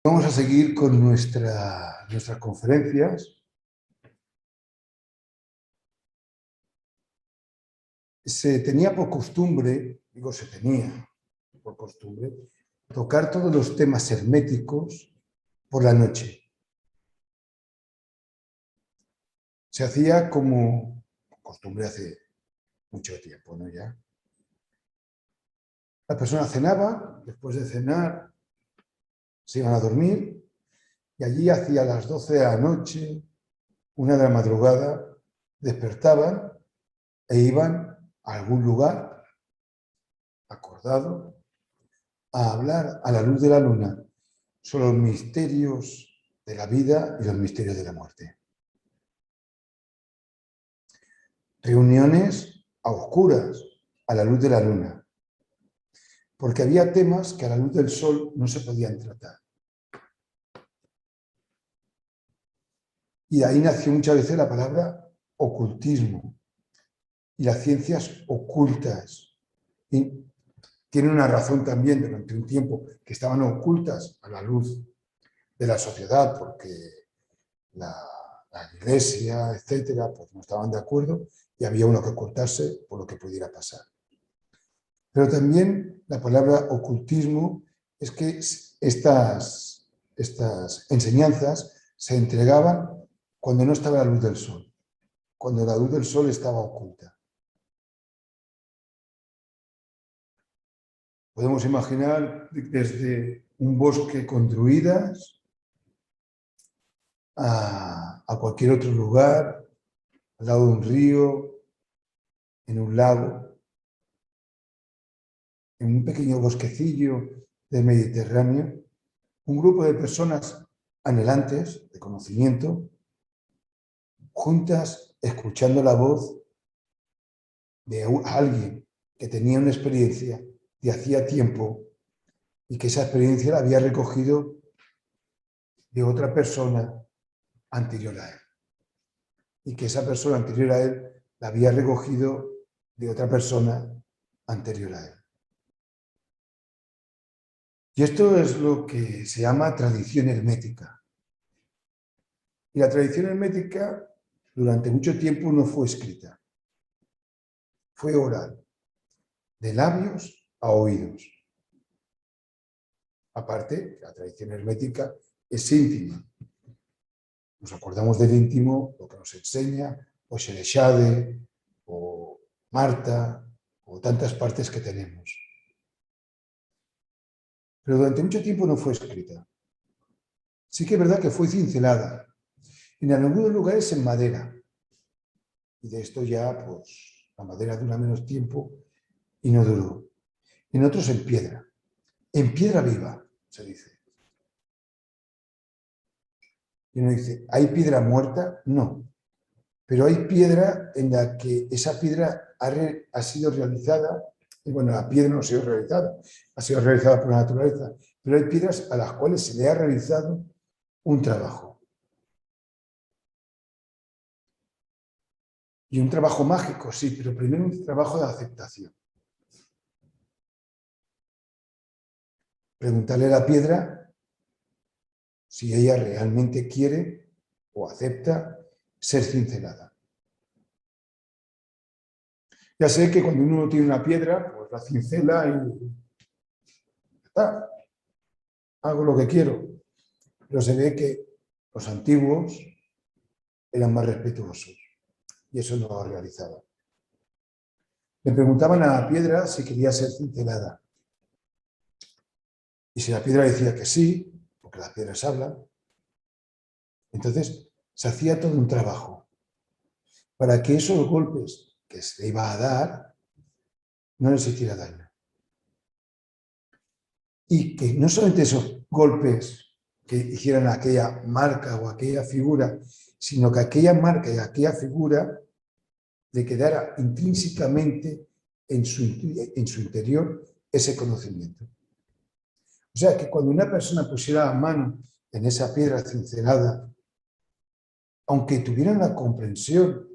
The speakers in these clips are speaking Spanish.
Vamos a seguir con nuestras conferencias. Se tenía por costumbre, tocar todos los temas herméticos por la noche. Se hacía como costumbre hace mucho tiempo, ¿no? Ya. La persona cenaba, después de cenar se iban a dormir y allí hacia las 12 de la noche, 1 de la madrugada, despertaban e iban a algún lugar acordado a hablar a la luz de la luna sobre los misterios de la vida y los misterios de la muerte. Reuniones a oscuras, a la luz de la luna, porque había temas que a la luz del sol no se podían tratar. Y de ahí nació muchas veces la palabra ocultismo y las ciencias ocultas. Y tiene una razón también durante un tiempo que estaban ocultas a la luz de la sociedad, porque la iglesia, etcétera, pues no estaban de acuerdo y había uno que ocultarse por lo que pudiera pasar. Pero también la palabra ocultismo es que estas enseñanzas se entregaban cuando no estaba la luz del sol, cuando la luz del sol estaba oculta. Podemos imaginar desde un bosque con druidas a cualquier otro lugar, al lado de un río, en un lago, en un pequeño bosquecillo del Mediterráneo, un grupo de personas anhelantes de conocimiento, juntas escuchando la voz de alguien que tenía una experiencia de hacía tiempo y que esa experiencia la había recogido de otra persona anterior a él. Y que esa persona anterior a él la había recogido de otra persona anterior a él. Y esto es lo que se llama tradición hermética. Y la tradición hermética durante mucho tiempo no fue escrita. Fue oral, de labios a oídos. Aparte, la tradición hermética es íntima. Nos acordamos del íntimo, lo que nos enseña, o Shereshade, o Marta, o tantas partes que tenemos. Pero durante mucho tiempo no fue escrita. Sí que es verdad que fue cincelada. En algunos lugares en madera. Y de esto ya, pues, la madera dura menos tiempo y no duró. En otros en piedra viva, se dice. Y uno dice, ¿hay piedra muerta? No. Pero hay piedra en la que esa piedra ha sido realizada, y bueno, la piedra no ha sido realizada por la naturaleza, pero hay piedras a las cuales se le ha realizado un trabajo. Y un trabajo mágico, sí, pero primero un trabajo de aceptación. Preguntarle a la piedra si ella realmente quiere o acepta ser cincelada. Ya sé que cuando uno tiene una piedra, pues la cincela y está, hago lo que quiero. Pero se ve que los antiguos eran más respetuosos y eso no lo realizaba. Le preguntaban a la piedra si quería ser cincelada. Y si la piedra decía que sí, porque las piedras hablan, entonces se hacía todo un trabajo para que esos golpes que se le iba a dar no les hiciera daño. Y que no solamente esos golpes que hicieran aquella marca o aquella figura, sino que aquella marca y aquella figura le quedara intrínsecamente en su interior ese conocimiento. O sea, que cuando una persona pusiera la mano en esa piedra cincelada, aunque tuviera la comprensión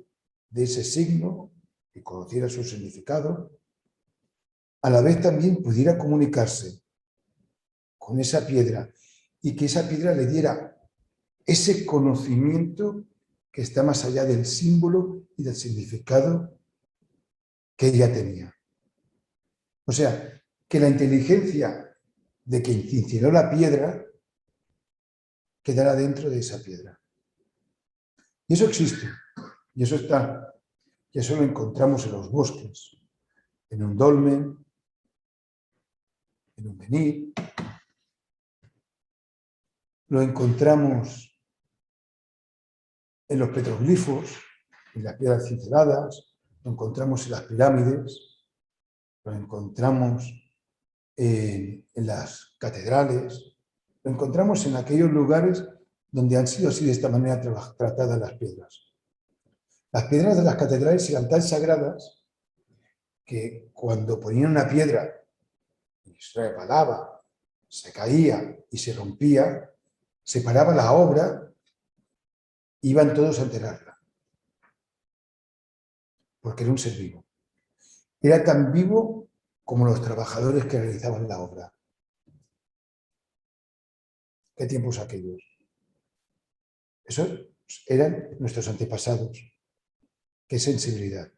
de ese signo y conociera su significado, a la vez también pudiera comunicarse con esa piedra y que esa piedra le diera ese conocimiento que está más allá del símbolo y del significado que ella tenía. O sea, que la inteligencia de quien incineró la piedra quedara dentro de esa piedra. Y eso existe, y eso está, y eso lo encontramos en los bosques, en un dolmen, en un menhir, lo encontramos en los petroglifos, en las piedras cinceladas, lo encontramos en las pirámides, lo encontramos en las catedrales, lo encontramos en aquellos lugares donde han sido así de esta manera tratadas las piedras. Las piedras de las catedrales eran tan sagradas que cuando ponían una piedra y se resbalaba, se caía y se rompía, se paraba la obra, iban todos a enterrarla, porque era un ser vivo. Era tan vivo como los trabajadores que realizaban la obra. ¿Qué tiempos aquellos? Esos eran nuestros antepasados. Qué sensibilidad,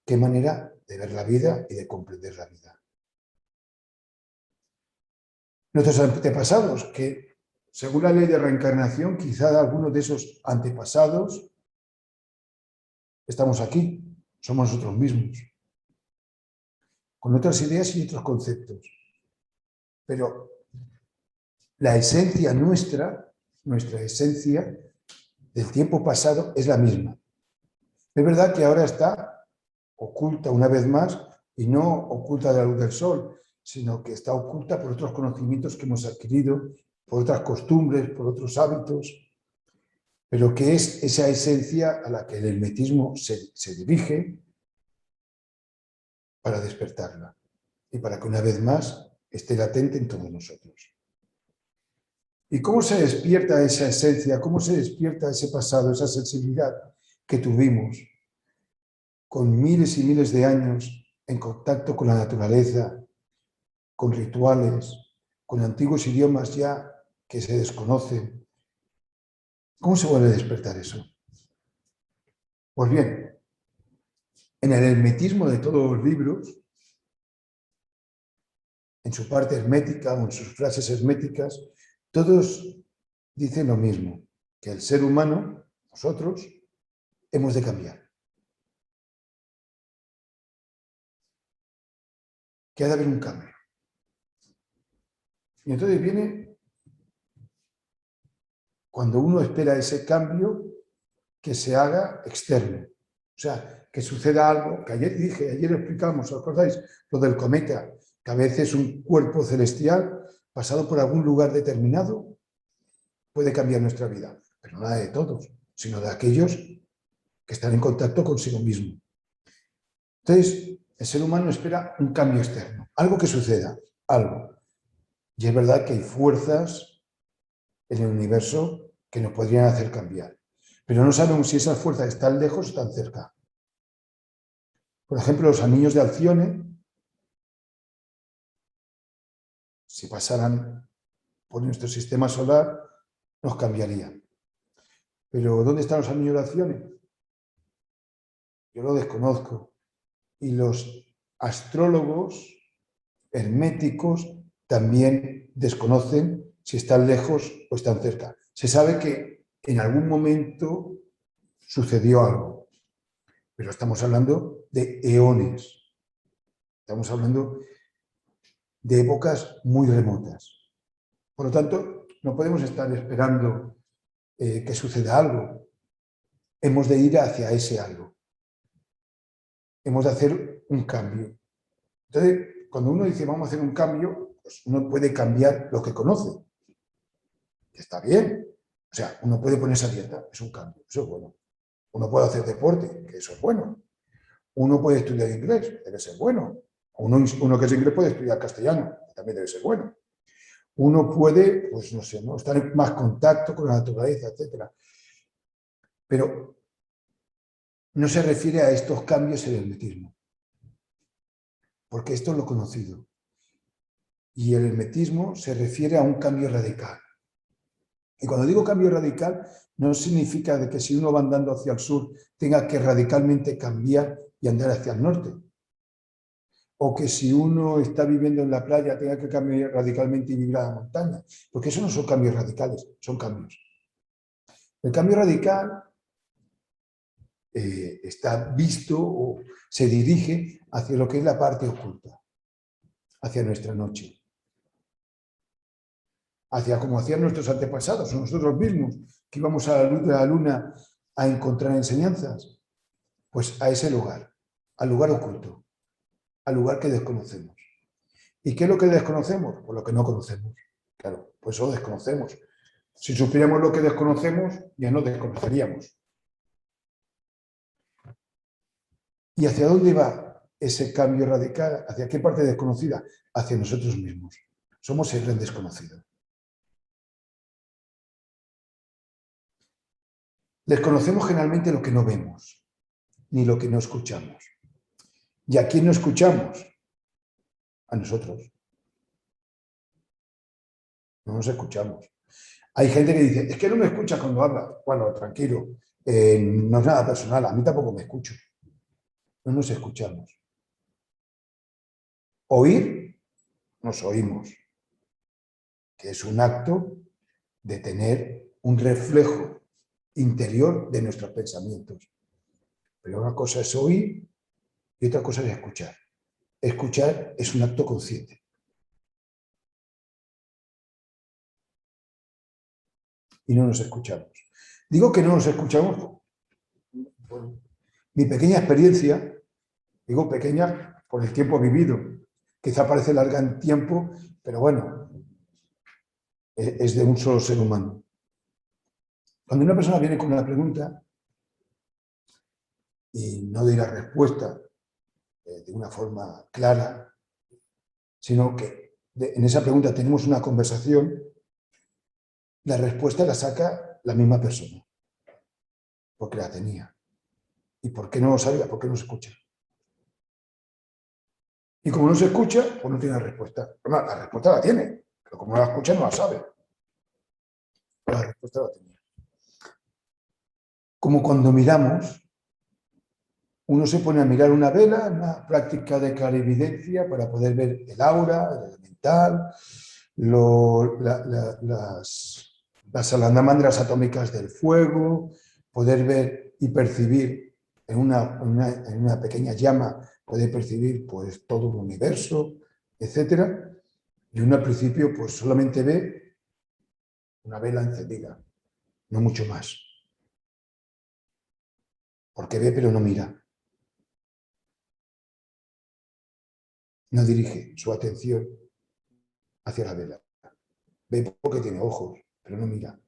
qué manera de ver la vida y de comprender la vida. Nuestros antepasados, que según la ley de reencarnación, quizá algunos de esos antepasados estamos aquí, somos nosotros mismos, con otras ideas y otros conceptos. Pero la esencia nuestra esencia del tiempo pasado es la misma. Es verdad que ahora está oculta una vez más, y no oculta de la luz del sol, sino que está oculta por otros conocimientos que hemos adquirido, por otras costumbres, por otros hábitos, pero que es esa esencia a la que el hermetismo se dirige para despertarla y para que una vez más esté latente en todos nosotros. ¿Y cómo se despierta esa esencia? ¿Cómo se despierta ese pasado, esa sensibilidad que tuvimos con miles y miles de años en contacto con la naturaleza, con rituales, con antiguos idiomas ya que se desconocen? ¿Cómo se vuelve a despertar eso? Pues bien, en el hermetismo de todos los libros, en su parte hermética o en sus frases herméticas, todos dicen lo mismo, que el ser humano, nosotros, hemos de cambiar. Que ha de haber un cambio. Y entonces viene cuando uno espera ese cambio que se haga externo. O sea, que suceda algo, que ayer explicamos, ¿os acordáis? Lo del cometa, que a veces un cuerpo celestial, pasado por algún lugar determinado, puede cambiar nuestra vida. Pero no de todos, sino de aquellos que están en contacto consigo mismo. Entonces, el ser humano espera un cambio externo, algo que suceda, algo. Y es verdad que hay fuerzas en el universo que nos podrían hacer cambiar. Pero no sabemos si esas fuerzas están lejos o están cerca. Por ejemplo, los anillos de Alcione, si pasaran por nuestro sistema solar, nos cambiarían. Pero ¿dónde están los anillos de Alcione? Yo lo desconozco. Y los astrólogos herméticos también desconocen si están lejos o están cerca. Se sabe que en algún momento sucedió algo, pero estamos hablando de eones. Estamos hablando de épocas muy remotas. Por lo tanto, no podemos estar esperando que suceda algo. Hemos de ir hacia ese algo. Hemos de hacer un cambio. Entonces, cuando uno dice vamos a hacer un cambio, pues uno puede cambiar lo que conoce. Que está bien. O sea, uno puede ponerse a dieta, es un cambio, eso es bueno. Uno puede hacer deporte, que eso es bueno. Uno puede estudiar inglés, debe ser bueno. Uno que es inglés puede estudiar castellano, que también debe ser bueno. Uno puede, pues no sé, ¿no? Estar en más contacto con la naturaleza, etc. Pero no se refiere a estos cambios en el hermetismo, porque esto es lo conocido. Y el hermetismo se refiere a un cambio radical, Y cuando digo cambio radical, no significa de que si uno va andando hacia el sur tenga que radicalmente cambiar y andar hacia el norte. O que si uno está viviendo en la playa tenga que cambiar radicalmente y vivir a la montaña. Porque eso no son cambios radicales, son cambios. El cambio radical está visto o se dirige hacia lo que es la parte oculta, hacia nuestra noche, hacia como hacían nuestros antepasados o nosotros mismos, que íbamos a la luz de la luna a encontrar enseñanzas, pues a ese lugar, al lugar oculto, al lugar que desconocemos. ¿Y qué es lo que desconocemos? Pues lo que no conocemos. Claro, pues eso desconocemos. Si supiéramos lo que desconocemos, ya no desconoceríamos. ¿Y hacia dónde va ese cambio radical? ¿Hacia qué parte desconocida? Hacia nosotros mismos. Somos el gran desconocido. Desconocemos generalmente lo que no vemos, ni lo que no escuchamos. ¿Y a quién no escuchamos? A nosotros. No nos escuchamos. Hay gente que dice, es que no me escucha cuando habla. Bueno, tranquilo, no es nada personal, a mí tampoco me escucho. No nos escuchamos. Oír, nos oímos, que es un acto de tener un reflejo interior de nuestros pensamientos. Pero una cosa es oír y otra cosa es escuchar. Escuchar es un acto consciente. Y no nos escuchamos. Digo que no nos escuchamos por mi pequeña experiencia, digo pequeña por el tiempo vivido. Quizá parece larga en tiempo, pero bueno, es de un solo ser humano. Cuando una persona viene con una pregunta y no da la respuesta de una forma clara, sino que en esa pregunta tenemos una conversación, la respuesta la saca la misma persona, porque la tenía. ¿Y por qué no lo sabía? ¿Por qué no se escucha? Y como no se escucha, pues no tiene la respuesta. Bueno, la respuesta la tiene, pero como no la escucha, no la sabe. La respuesta la tenía. Como cuando miramos, uno se pone a mirar una vela, una práctica de clarividencia para poder ver el aura, el elemental, las salamandras atómicas del fuego, poder ver y percibir en una pequeña llama, poder percibir pues, todo un universo, etc. Y uno al principio pues, solamente ve una vela encendida, no mucho más. Porque ve pero no mira. No dirige su atención hacia la vela. Ve porque tiene ojos, pero no mira.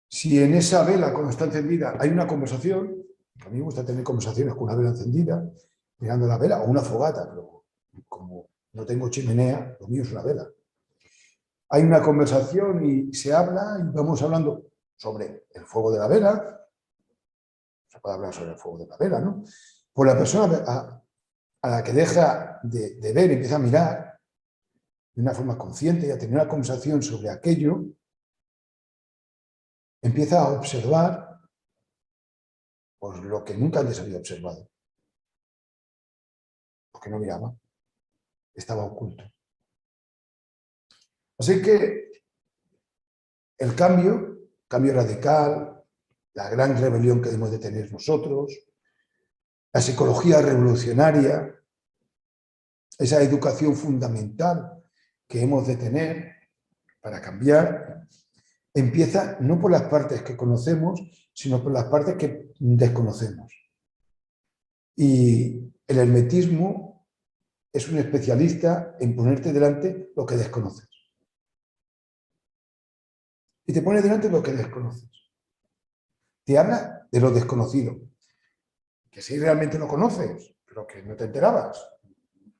Si en esa vela, cuando está encendida, hay una conversación, a mí me gusta tener conversaciones con una vela encendida, mirando la vela, o una fogata, pero como no tengo chimenea, lo mío es una vela. Hay una conversación y se habla y vamos hablando sobre el fuego de la vela, se puede hablar sobre el fuego de la vela, ¿no? Pues la persona a la que deja de ver y empieza a mirar de una forma consciente y a tener una conversación sobre aquello, empieza a observar pues, lo que nunca antes había observado. Porque no miraba, estaba oculto. Así que el cambio radical, la gran rebelión que debemos de tener nosotros, la psicología revolucionaria, esa educación fundamental que hemos de tener para cambiar, empieza no por las partes que conocemos, sino por las partes que desconocemos. Y el hermetismo es un especialista en ponerte delante lo que desconoces. Y te pone delante lo que desconoces. Te habla de lo desconocido, que si realmente lo conoces, pero que no te enterabas.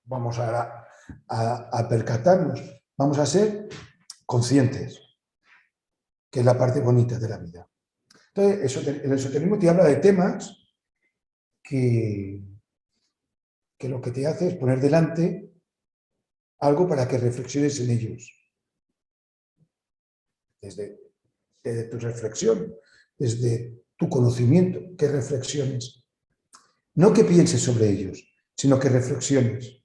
Vamos a percatarnos, vamos a ser conscientes, que es la parte bonita de la vida. Entonces, el esoterismo te habla de temas que lo que te hace es poner delante algo para que reflexiones en ellos. desde tu reflexión, desde tu conocimiento, ¿qué reflexiones? No que pienses sobre ellos, sino que reflexiones.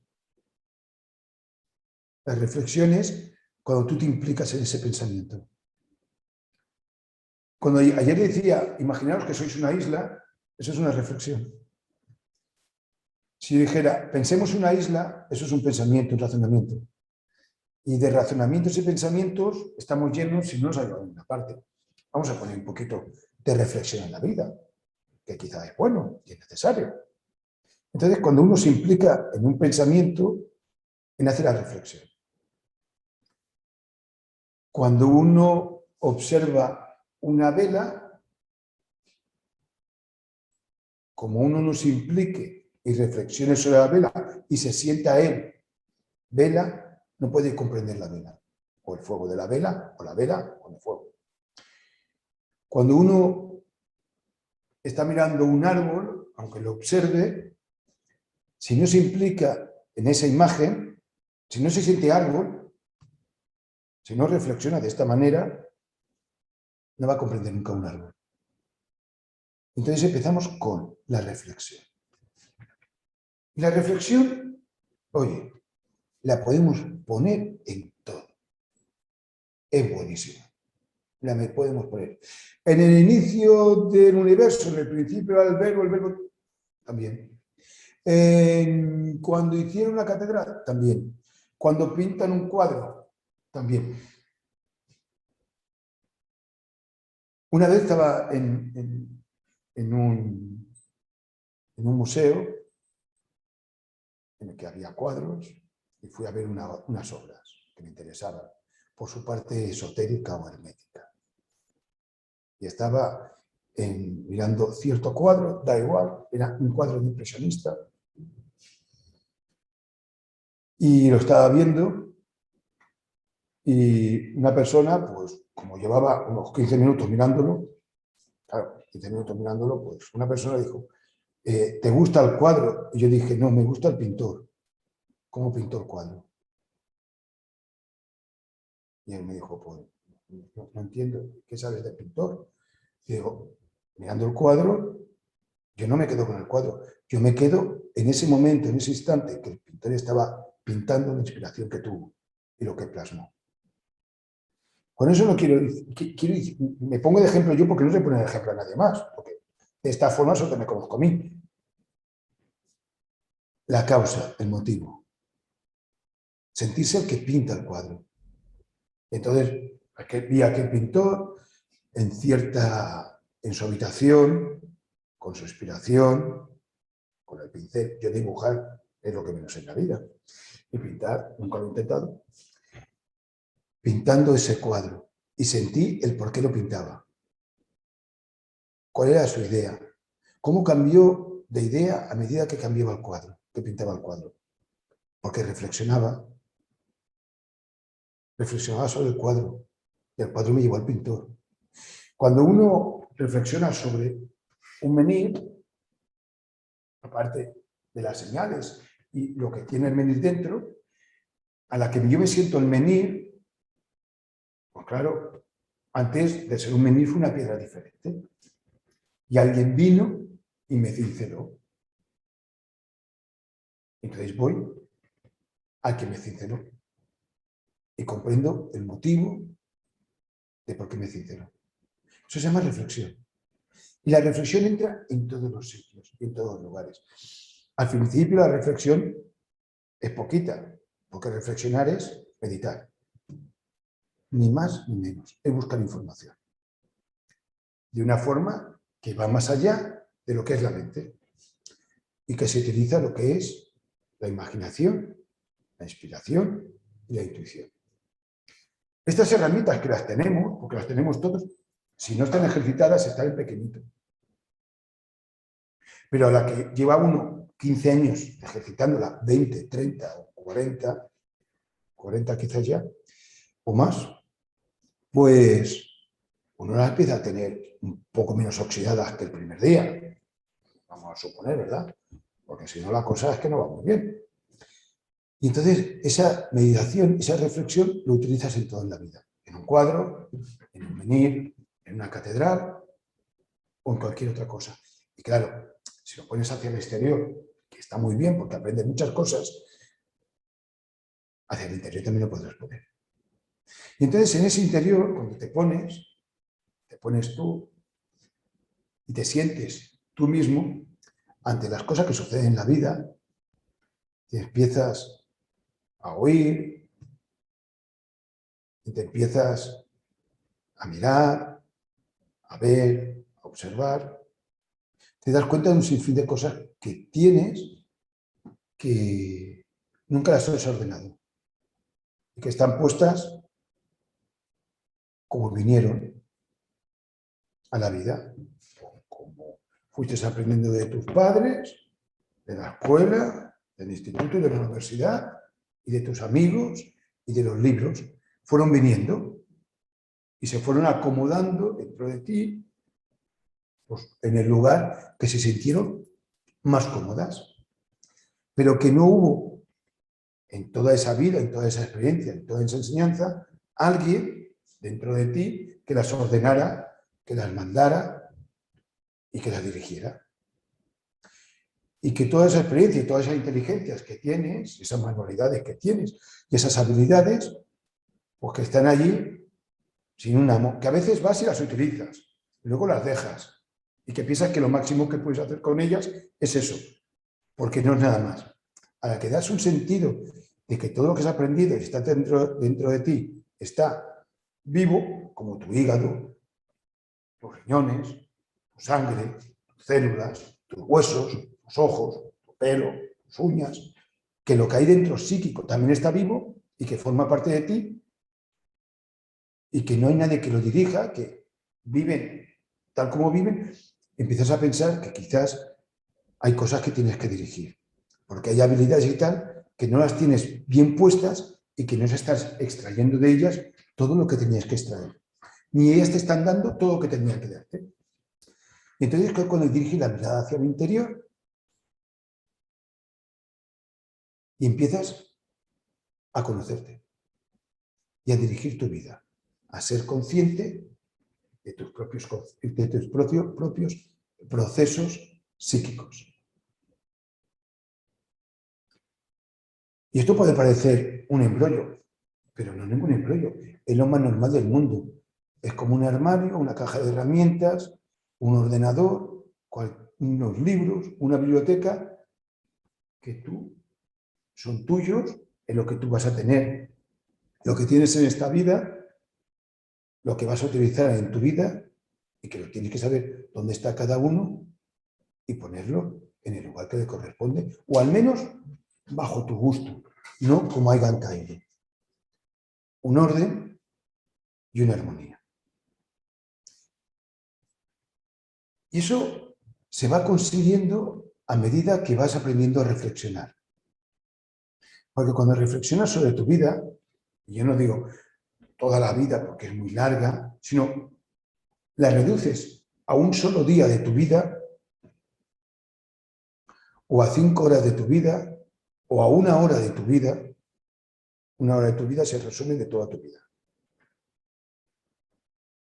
Las reflexiones cuando tú te implicas en ese pensamiento. Cuando ayer decía, imaginaos que sois una isla, eso es una reflexión. Si dijera, pensemos una isla, eso es un pensamiento, un razonamiento. Y de razonamientos y pensamientos estamos llenos si no nos ayudan en una parte. Vamos a poner un poquito de reflexión en la vida, que quizá es bueno y es necesario. Entonces, cuando uno se implica en un pensamiento, en hacer la reflexión. Cuando uno observa una vela, como uno no se implique y reflexione sobre la vela y se sienta él, vela, no puede comprender la vela, o el fuego de la vela, o la vela con el fuego. Cuando uno está mirando un árbol, aunque lo observe, si no se implica en esa imagen, si no se siente árbol, si no reflexiona de esta manera, no va a comprender nunca un árbol. Entonces empezamos con la reflexión. Y la reflexión, oye, la podemos poner en todo. Es buenísima. La podemos poner. En el inicio del universo, en el principio era el verbo también. Cuando hicieron la catedral, también. Cuando pintan un cuadro, también. Una vez estaba en un museo en el que había cuadros y fui a ver unas obras que me interesaban por su parte esotérica o hermética. Y estaba mirando cierto cuadro, da igual, era un cuadro de impresionista, y lo estaba viendo y una persona, pues como llevaba unos 15 minutos mirándolo, claro, 15 minutos mirándolo, pues una persona dijo, ¿te gusta el cuadro? Y yo dije, no, me gusta el pintor. ¿Cómo pintó el cuadro? Y él me dijo, pues no entiendo, ¿qué sabes del pintor? Y digo, mirando el cuadro, yo no me quedo con el cuadro, yo me quedo en ese momento, en ese instante que el pintor estaba pintando la inspiración que tuvo y lo que plasmó. Con eso no quiero decir, me pongo de ejemplo yo porque no se pone de ejemplo a nadie más, porque de esta forma solo me conozco a mí. La causa, el motivo. Sentirse el que pinta el cuadro. Entonces, vi a aquel pintor en su habitación, con su inspiración, con el pincel. Yo dibujar es lo que menos sé en la vida. Y pintar, nunca lo he intentado. Pintando ese cuadro. Y sentí el por qué lo pintaba. ¿Cuál era su idea? ¿Cómo cambió de idea a medida que cambiaba el cuadro, que pintaba el cuadro? Porque reflexionaba sobre el cuadro. Y el cuadro me llevó al pintor. Cuando uno reflexiona sobre un menir, aparte de las señales y lo que tiene el menir dentro, a la que yo me siento el menir, pues claro, antes de ser un menir fue una piedra diferente. Y alguien vino y me cinceló. Entonces voy al que me cinceló y comprendo el motivo de por qué me cinceló. Eso se llama reflexión. Y la reflexión entra en todos los sitios, en todos los lugares. Al principio la reflexión es poquita, porque reflexionar es meditar. Ni más ni menos, es buscar información. De una forma que va más allá de lo que es la mente y que se utiliza lo que es la imaginación, la inspiración y la intuición. Estas herramientas que las tenemos, porque las tenemos todos, si no están ejercitadas, están en pequeñito. Pero a la que lleva uno 15 años ejercitándola, 20, 30 o 40 quizás ya, o más, pues uno las empieza a tener un poco menos oxidadas que el primer día. Vamos a suponer, ¿verdad? Porque si no la cosa es que no va muy bien. Y entonces esa meditación, esa reflexión, lo utilizas en toda la vida. en un cuadro, en un menhir, en una catedral o en cualquier otra cosa. Y claro, si lo pones hacia el exterior, que está muy bien porque aprendes muchas cosas, hacia el interior también lo podrás poner. Y entonces en ese interior, cuando te pones tú y te sientes tú mismo ante las cosas que suceden en la vida, te empiezas a oír y te empiezas a mirar, a ver, a observar, te das cuenta de un sinfín de cosas que tienes que nunca las has ordenado y que están puestas como vinieron a la vida, como fuiste aprendiendo de tus padres, de la escuela, del instituto, de la universidad y de tus amigos y de los libros. Fueron viniendo y se fueron acomodando dentro de ti, pues, en el lugar que se sintieron más cómodas, pero que no hubo en toda esa vida, en toda esa experiencia, en toda esa enseñanza, alguien dentro de ti que las ordenara, que las mandara y que las dirigiera. Y que toda esa experiencia y todas esas inteligencias que tienes, esas manualidades que tienes y esas habilidades, pues que están allí sin un amo, que a veces vas y las utilizas y luego las dejas y que piensas que lo máximo que puedes hacer con ellas es eso, porque no es nada más. A la que das un sentido de que todo lo que has aprendido y está dentro de ti está vivo, como tu hígado, tus riñones, tu sangre, tus células, tus huesos, tus ojos, tu pelo, tus uñas, que lo que hay dentro psíquico también está vivo y que forma parte de ti y que no hay nadie que lo dirija, que viven tal como viven, empiezas a pensar que quizás hay cosas que tienes que dirigir, porque hay habilidades y tal que no las tienes bien puestas y que no estás extrayendo de ellas todo lo que tenías que extraer. Ni ellas te están dando todo lo que tenían que darte. Y entonces cuando diriges la mirada hacia el interior y empiezas a conocerte y a dirigir tu vida, a ser consciente de tus propios procesos psíquicos. Y esto puede parecer un embrollo, pero no es ningún embrollo, es lo más normal del mundo. Es como un armario, una caja de herramientas, un ordenador, unos libros, una biblioteca, que son tuyos, es lo que tú vas a tener, lo que tienes en esta vida, lo que vas a utilizar en tu vida, y que lo tienes que saber dónde está cada uno y ponerlo en el lugar que le corresponde, o al menos bajo tu gusto, no como hayan caído. Un orden y una armonía. Y eso se va consiguiendo a medida que vas aprendiendo a reflexionar. Porque cuando reflexionas sobre tu vida, y yo no digo toda la vida porque es muy larga, sino la reduces a un solo día de tu vida, o a 5 horas de tu vida, o a 1 hora de tu vida. 1 hora de tu vida se resume de toda tu vida.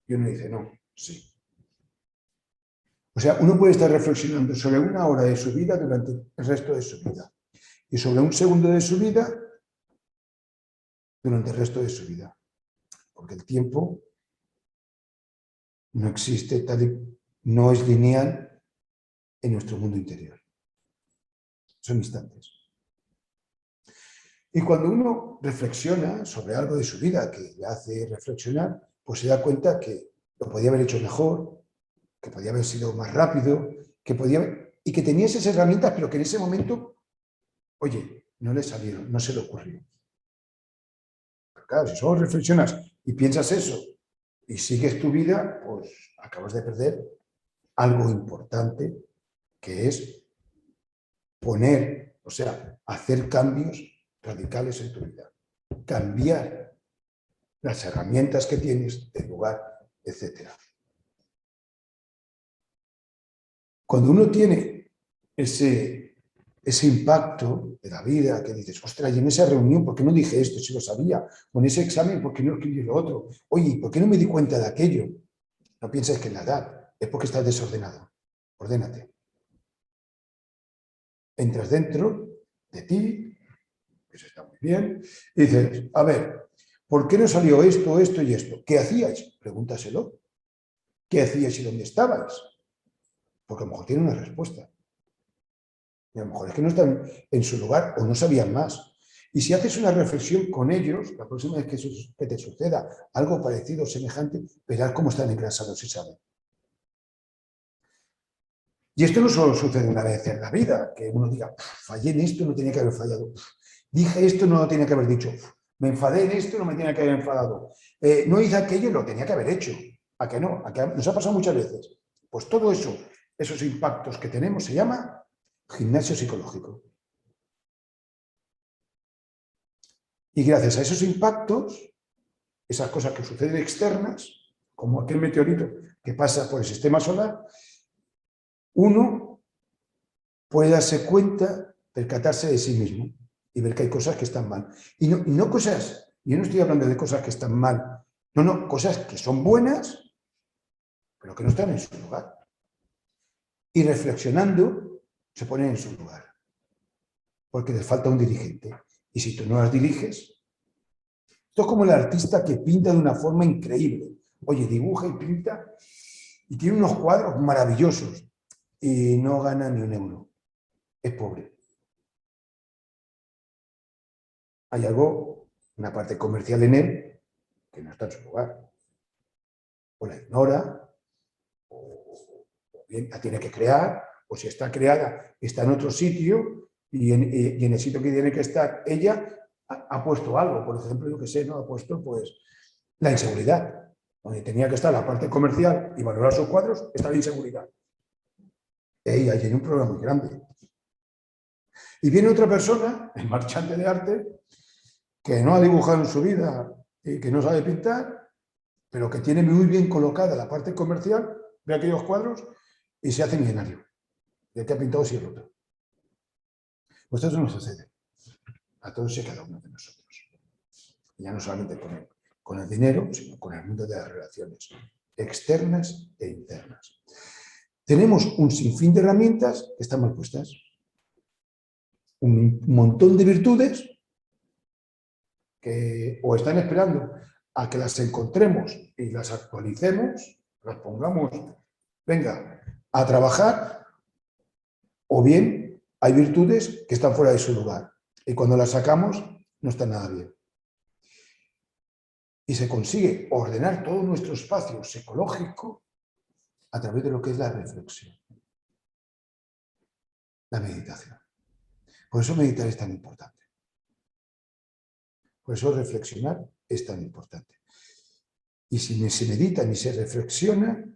Y uno dice, no, sí. O sea, uno puede estar reflexionando sobre 1 hora de su vida durante el resto de su vida. Y sobre 1 segundo de su vida durante el resto de su vida. Porque el tiempo no existe no es lineal en nuestro mundo interior. Son instantes. Y cuando uno reflexiona sobre algo de su vida que le hace reflexionar, pues se da cuenta que lo podía haber hecho mejor, que podía haber sido más rápido, y que tenía esas herramientas, pero que en ese momento, oye, no le salieron, no se le ocurrió. Pero claro, si solo reflexionas y piensas eso y sigues tu vida, pues acabas de perder algo importante, que es hacer cambios radicales en tu vida. Cambiar las herramientas que tienes, el lugar, etc. Cuando uno tiene ese ese impacto de la vida que dices, ostras, y en esa reunión, ¿por qué no dije esto si lo sabía? O en ese examen, ¿por qué no escribí lo otro? Oye, ¿por qué no me di cuenta de aquello? No pienses que en la edad, es porque estás desordenado. Ordénate. Entras dentro de ti, eso está muy bien, y dices, a ver, ¿por qué no salió esto, esto y esto? ¿Qué hacíais? Pregúntaselo. ¿Qué hacíais y dónde estabais? Porque a lo mejor tiene una respuesta. Y a lo mejor es que no están en su lugar o no sabían más. Y si haces una reflexión con ellos, la próxima vez que te suceda algo parecido o semejante, verás cómo están engrasados y saben. Y esto no solo sucede una vez en la vida, que uno diga, fallé en esto, no tenía que haber fallado. Dije esto, no lo tenía que haber dicho. Me enfadé en esto, no me tenía que haber enfadado. No hice aquello, lo tenía que haber hecho. ¿A qué no? ¿A qué nos ha pasado muchas veces? Pues todo eso, esos impactos que tenemos, se llama gimnasio psicológico. Y gracias a esos impactos, esas cosas que suceden externas, como aquel meteorito que pasa por el sistema solar, uno puede darse cuenta, percatarse de sí mismo y ver que hay cosas que están mal. Y no cosas, yo no estoy hablando de cosas que están mal, no, cosas que son buenas, pero que no están en su lugar. Y reflexionando, se ponen en su lugar. Porque les falta un dirigente. Y si tú no las diriges, esto es como el artista que pinta de una forma increíble. Oye, dibuja y pinta y tiene unos cuadros maravillosos y no gana ni un euro. Es pobre. Hay algo, una parte comercial en él, que no está en su lugar. O la ignora, o bien la tiene que crear, o si está creada, está en otro sitio y en el sitio que tiene que estar ella ha puesto algo. Por ejemplo, yo que sé, ¿no? Ha puesto pues la inseguridad. Donde tenía que estar la parte comercial y valorar sus cuadros, está la inseguridad. Y ahí hay un problema muy grande. Y viene otra persona, el marchante de arte, que no ha dibujado en su vida y que no sabe pintar, pero que tiene muy bien colocada la parte comercial, ve aquellos cuadros y se hace millonario. ¿Y el que ha pintado si el otro? Pues eso nos sucede a todos y a cada uno de nosotros. Y ya no solamente con el dinero, sino con el mundo de las relaciones externas e internas. Tenemos un sinfín de herramientas que están mal puestas. Un montón de virtudes que o están esperando a que las encontremos y las actualicemos, las pongamos, venga, a trabajar, o bien hay virtudes que están fuera de su lugar y cuando las sacamos no está nada bien. Y se consigue ordenar todo nuestro espacio psicológico a través de lo que es la reflexión, la meditación. Por eso meditar es tan importante. Por eso reflexionar es tan importante. Y si ni se medita ni se reflexiona,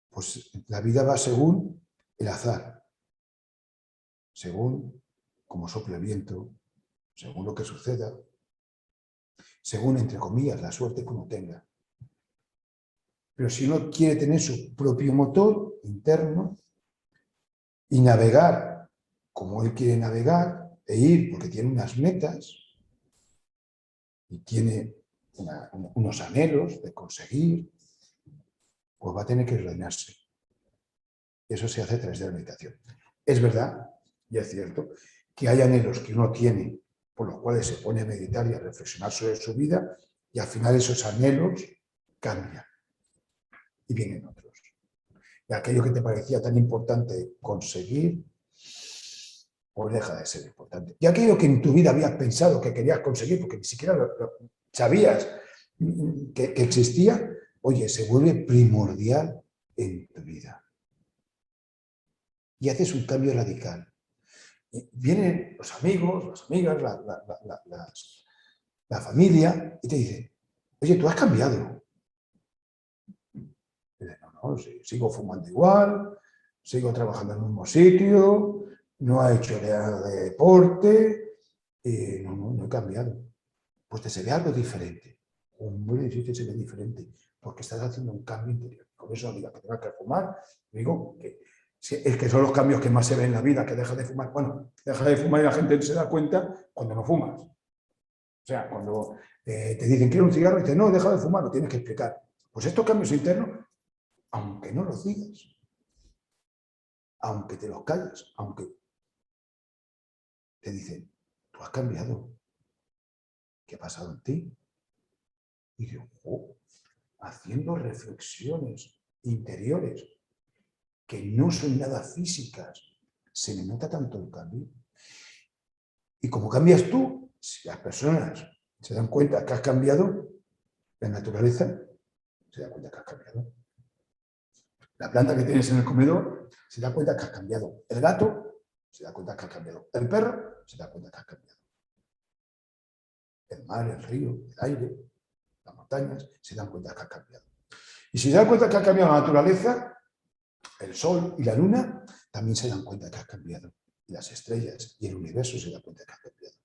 pues la vida va según el azar, según cómo sople el viento, según lo que suceda, según, entre comillas, la suerte como tenga. Pero si uno quiere tener su propio motor interno y navegar como él quiere navegar e ir porque tiene unas metas y tiene unos anhelos de conseguir, pues va a tener que ordenarse. Eso se hace a través de la meditación. Es verdad, y es cierto, que hay anhelos que uno tiene por los cuales se pone a meditar y a reflexionar sobre su vida y al final esos anhelos cambian y vienen otros. Y aquello que te parecía tan importante conseguir, pues deja de ser importante. Y aquello que en tu vida habías pensado que querías conseguir, porque ni siquiera lo sabías que existía, oye, se vuelve primordial en tu vida. Y haces un cambio radical. Y vienen los amigos, las amigas, la familia, y te dicen, oye, tú has cambiado. Y dices, no, sigo fumando igual, sigo trabajando en el mismo sitio, no ha hecho nada de deporte, no he cambiado. Pues te se ve algo diferente. Hombre, sí te se ve diferente, porque estás haciendo un cambio interior. Con eso no digo que tengas que fumar, digo que Sí, es que son los cambios que más se ven en la vida, que dejas de fumar. Bueno, dejas de fumar y la gente se da cuenta cuando no fumas. O sea, cuando te dicen, quiero un cigarro, y dices, no, deja de fumar, lo tienes que explicar. Pues estos cambios internos, aunque no los digas, aunque te los calles, aunque te dicen, tú has cambiado, ¿qué ha pasado en ti? Y yo, haciendo reflexiones interiores que no son nada físicas, se me nota tanto el cambio. Y como cambias tú, si las personas se dan cuenta que has cambiado, la naturaleza se da cuenta que has cambiado. La planta que tienes en el comedor se da cuenta que has cambiado. El gato se da cuenta que has cambiado. El perro se da cuenta que has cambiado. El mar, el río, el aire, las montañas se dan cuenta que has cambiado. Y si se dan cuenta que has cambiado la naturaleza, el sol y la luna también se dan cuenta que has cambiado. Y las estrellas y el universo se dan cuenta que has cambiado.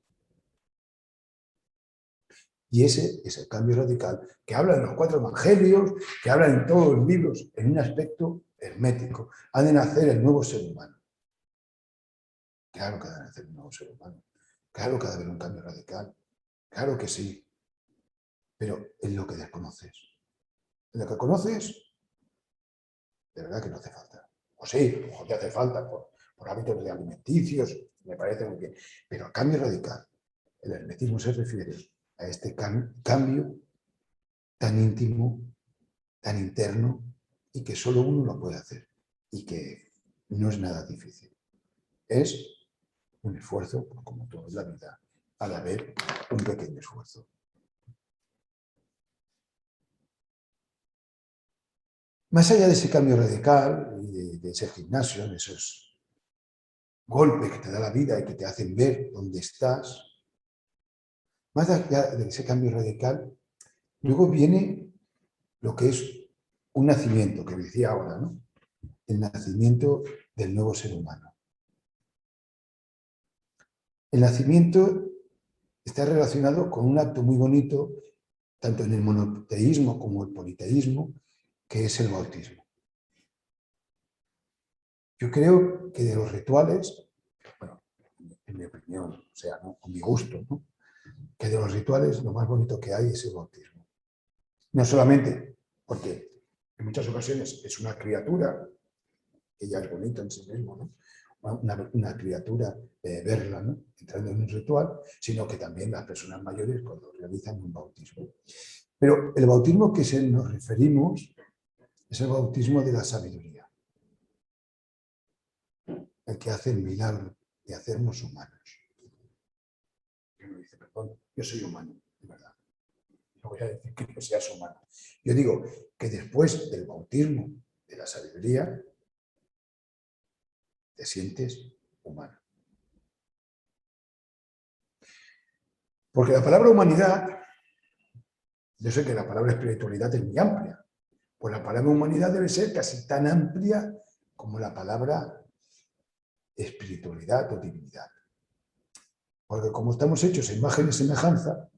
Y ese es el cambio radical que habla en los 4 evangelios, que habla en todos los libros, en un aspecto hermético. Ha de nacer el nuevo ser humano. Claro que ha de nacer un nuevo ser humano. Claro que ha de haber un cambio radical. Claro que sí. Pero en lo que desconoces. En lo que conoces, de verdad que no hace falta. O sí, o te hace falta por hábitos de alimenticios, me parece muy bien. Pero el cambio radical, el hermetismo se refiere a este cambio tan íntimo, tan interno, y que solo uno lo puede hacer. Y que no es nada difícil. Es un esfuerzo, como todo en la vida, al haber un pequeño esfuerzo. Más allá de ese cambio radical, de ese gimnasio, de esos golpes que te da la vida y que te hacen ver dónde estás, más allá de ese cambio radical, luego viene lo que es un nacimiento, que decía ahora, ¿no? El nacimiento del nuevo ser humano. El nacimiento está relacionado con un acto muy bonito, tanto en el monoteísmo como el politeísmo, que es el bautismo. Yo creo que de los rituales, bueno, en mi opinión, o sea, ¿no? Con mi gusto, ¿no? Que de los rituales lo más bonito que hay es el bautismo. No solamente porque en muchas ocasiones es una criatura, que ya es bonito en sí mismo, ¿no? Una criatura, verla, ¿no? Entrando en un ritual, sino que también las personas mayores cuando realizan un bautismo. Pero el bautismo que nos referimos es el bautismo de la sabiduría, el que hace el milagro de hacernos humanos. Uno dice, perdón, yo soy humano, de verdad. No voy a decir que no seas humano. Yo digo que después del bautismo de la sabiduría, te sientes humano. Porque la palabra humanidad, yo sé que la palabra espiritualidad es muy amplia, pues la palabra humanidad debe ser casi tan amplia como la palabra espiritualidad o divinidad. Porque como estamos hechos a imagen y semejanza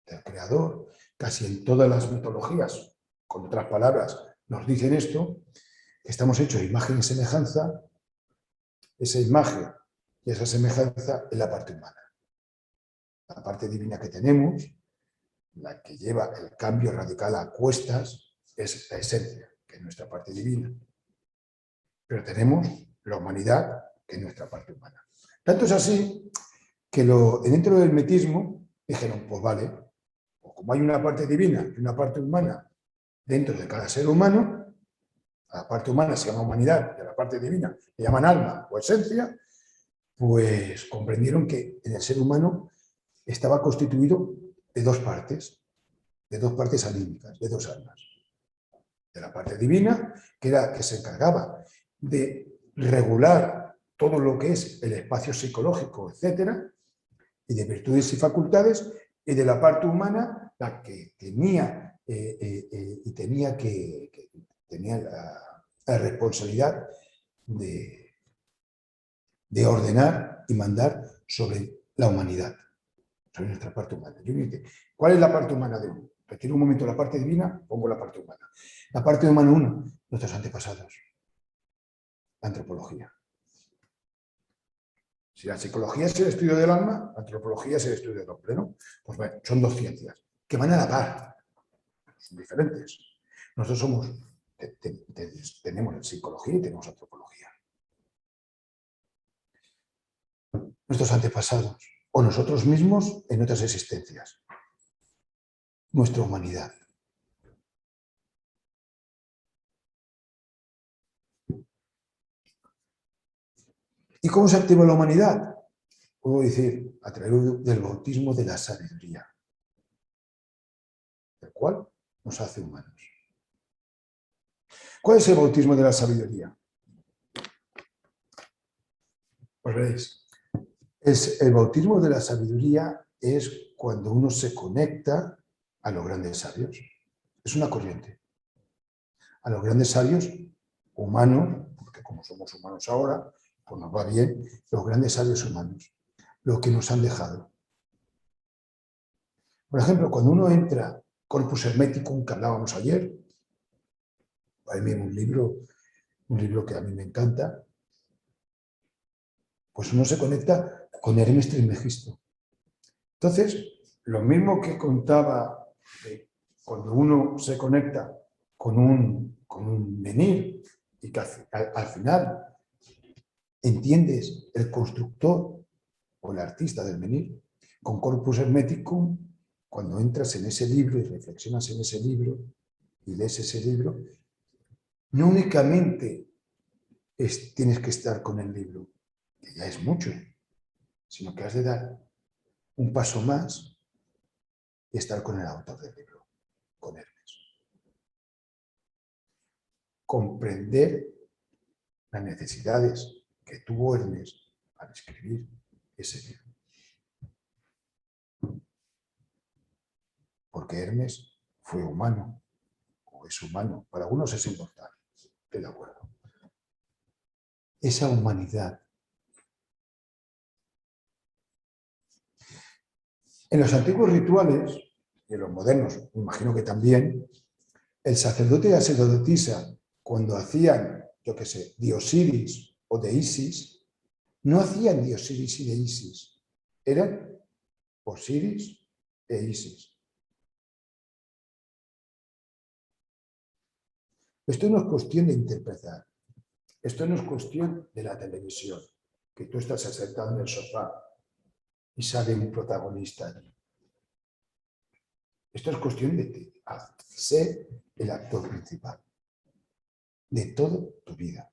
del Creador, casi en todas las mitologías, con otras palabras, nos dicen esto, que estamos hechos a imagen y semejanza, esa imagen y esa semejanza es la parte humana. La parte divina que tenemos, la que lleva el cambio radical a cuestas, es la esencia, que es nuestra parte divina. Pero tenemos la humanidad, que es nuestra parte humana. Tanto es así que dentro del hermetismo dijeron, pues vale, pues como hay una parte divina y una parte humana dentro de cada ser humano, a la parte humana se llama humanidad y a la parte divina le llaman alma o esencia, pues comprendieron que en el ser humano estaba constituido de dos partes anímicas, de dos almas. De la parte divina, que era que se encargaba de regular todo lo que es el espacio psicológico, etcétera, y de virtudes y facultades, y de la parte humana, la que tenía tenía la responsabilidad de ordenar y mandar sobre la humanidad, sobre nuestra parte humana. Yo digo, ¿cuál es la parte humana de uno? Retiro un momento la parte divina, pongo la parte humana. La parte humana 1, nuestros antepasados. la antropología. Si la psicología es el estudio del alma, la antropología es el estudio del hombre, ¿no? Pues bueno, son dos ciencias que van a la par, son diferentes. Nosotros tenemos psicología y tenemos antropología. Nuestros antepasados o nosotros mismos en otras existencias. Nuestra humanidad. ¿Y cómo se activa la humanidad? Puedo decir, a través del bautismo de la sabiduría, el cual nos hace humanos. ¿Cuál es el bautismo de la sabiduría? Pues veréis, el bautismo de la sabiduría es cuando uno se conecta a los grandes sabios. Es una corriente. A los grandes sabios humanos, porque como somos humanos ahora, pues nos va bien, los grandes sabios humanos, lo que nos han dejado. Por ejemplo, cuando uno entra Corpus Hermeticum, que hablábamos ayer, hay un libro que a mí me encanta, pues uno se conecta con Hermes Trismegisto. Entonces, lo mismo que contaba cuando uno se conecta con un menhir y que al final entiendes el constructor o el artista del menhir, con Corpus Hermeticum, cuando entras en ese libro y reflexionas en ese libro y lees ese libro, no únicamente tienes que estar con el libro, que ya es mucho, sino que has de dar un paso más y estar con el autor del libro, con Hermes. Comprender las necesidades que tuvo Hermes al escribir ese libro. Porque Hermes fue humano, o es humano, para algunos es inmortal, estoy de acuerdo. Esa humanidad. En los antiguos rituales, y en los modernos, me imagino que también, el sacerdote y la sacerdotisa, cuando hacían, yo qué sé, de Osiris o de Isis, no hacían de Osiris y de Isis, eran Osiris e Isis. Esto no es cuestión de interpretar, esto no es cuestión de la televisión, que tú estás sentado en el sofá y sale un protagonista allí. Esto es cuestión de ser el actor principal de toda tu vida.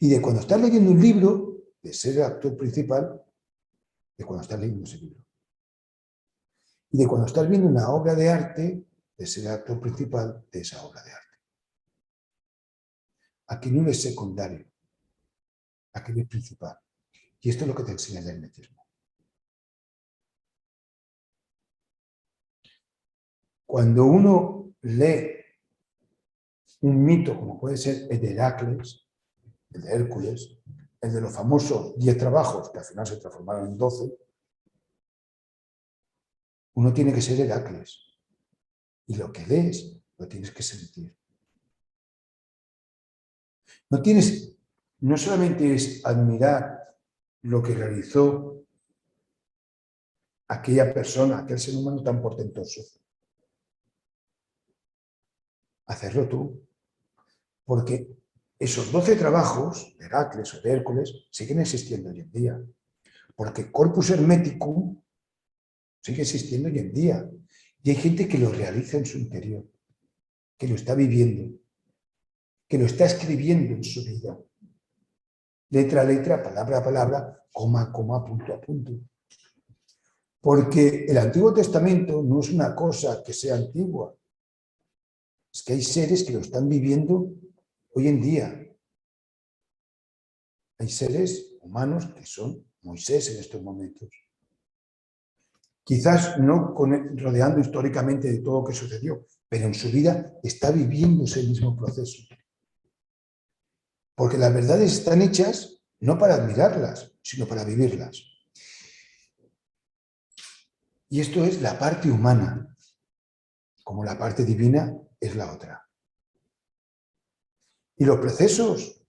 Y de cuando estás leyendo un libro, de ser el actor principal, de cuando estás leyendo ese libro. Y de cuando estás viendo una obra de arte, de ser el actor principal de esa obra de arte. Aquí no eres secundario, aquí eres principal. Y esto es lo que te enseña el hermetismo. Cuando uno lee un mito, como puede ser el de Heracles, el de Hércules, el de los famosos 10 trabajos, que al final se transformaron en 12, uno tiene que ser Heracles. Y lo que lees, lo tienes que sentir. No solamente es admirar lo que realizó aquella persona, aquel ser humano tan portentoso. Hacerlo tú. Porque esos 12 trabajos de Heracles o de Hércules siguen existiendo hoy en día. Porque Corpus Hermeticum sigue existiendo hoy en día. Y hay gente que lo realiza en su interior, que lo está viviendo, que lo está escribiendo en su vida. Letra a letra, palabra a palabra, coma a coma, punto a punto. Porque el Antiguo Testamento no es una cosa que sea antigua. Es que hay seres que lo están viviendo hoy en día. Hay seres humanos que son Moisés en estos momentos. Quizás no rodeando históricamente de todo lo que sucedió, pero en su vida está viviendo ese mismo proceso. Porque las verdades están hechas no para admirarlas, sino para vivirlas. Y esto es la parte humana, como la parte divina es la otra. Y los procesos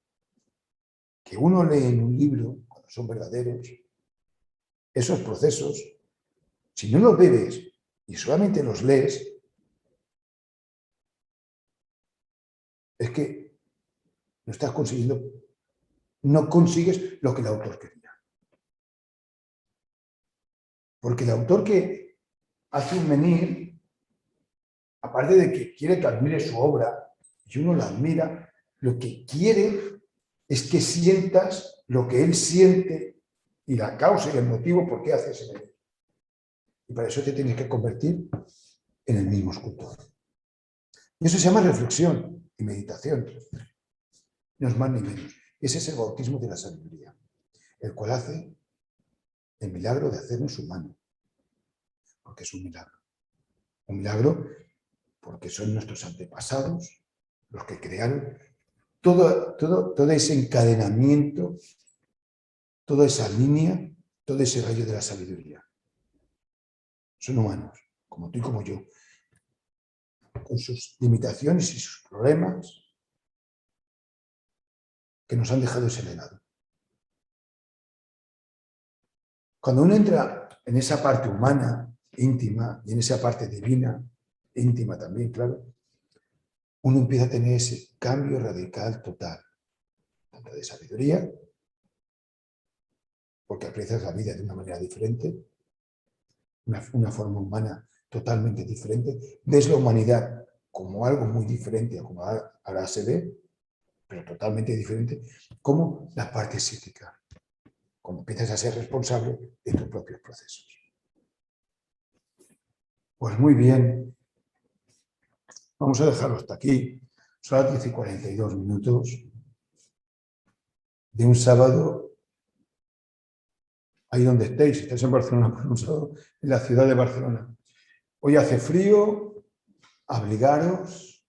que uno lee en un libro, cuando son verdaderos, esos procesos, si no los bebes y solamente los lees, es que no estás consiguiendo, no consigues lo que el autor quería. Porque el autor que hace un menir, aparte de que quiere que admire su obra, y uno la admira, lo que quiere es que sientas lo que él siente y la causa y el motivo por qué hace ese menir. Y para eso te tienes que convertir en el mismo escultor. Y eso se llama reflexión y meditación. No es más ni menos. Ese es el bautismo de la sabiduría, el cual hace el milagro de hacernos humanos. Porque es un milagro. Un milagro porque son nuestros antepasados los que crearon todo ese encadenamiento, toda esa línea, todo ese rayo de la sabiduría. Son humanos, como tú y como yo, con sus limitaciones y sus problemas, que nos han dejado ese legado. Cuando uno entra en esa parte humana, íntima, y en esa parte divina, íntima también, claro, uno empieza a tener ese cambio radical total, tanto de sabiduría, porque aprecias la vida de una manera diferente, una forma humana totalmente diferente, ves la humanidad como algo muy diferente a como ahora se ve, pero totalmente diferente, como la parte psíquica, como empiezas a ser responsable de tus propios procesos. Pues muy bien, vamos a dejarlo hasta aquí. Son las 10:42 de un sábado, ahí donde estéis, si estáis en Barcelona, pues un sábado en la ciudad de Barcelona. Hoy hace frío, abrigaros.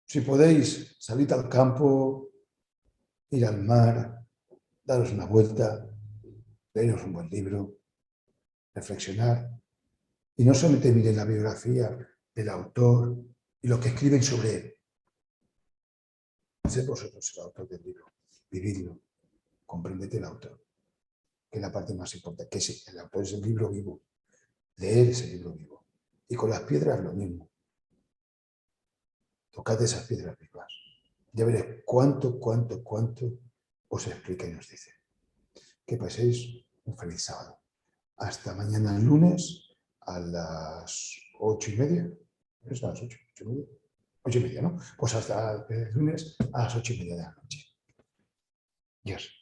Si podéis, salid al campo, ir al mar, daros una vuelta, leeros un buen libro, reflexionar. Y no solamente miren la biografía del autor y lo que escriben sobre él. Sed vosotros el autor del libro, vividlo, comprended el autor, que es la parte más importante, que sí, el autor es el libro vivo, leer es el libro vivo. Y con las piedras lo mismo. Tocad esas piedras vivas. Ya veréis cuánto os explica y nos dice. Que paséis un feliz sábado. Hasta mañana lunes a las 8:30. ¿Es a las 8? 8:30. 8:30, ¿no? Pues hasta el lunes a las 8:30 de la noche. Dios.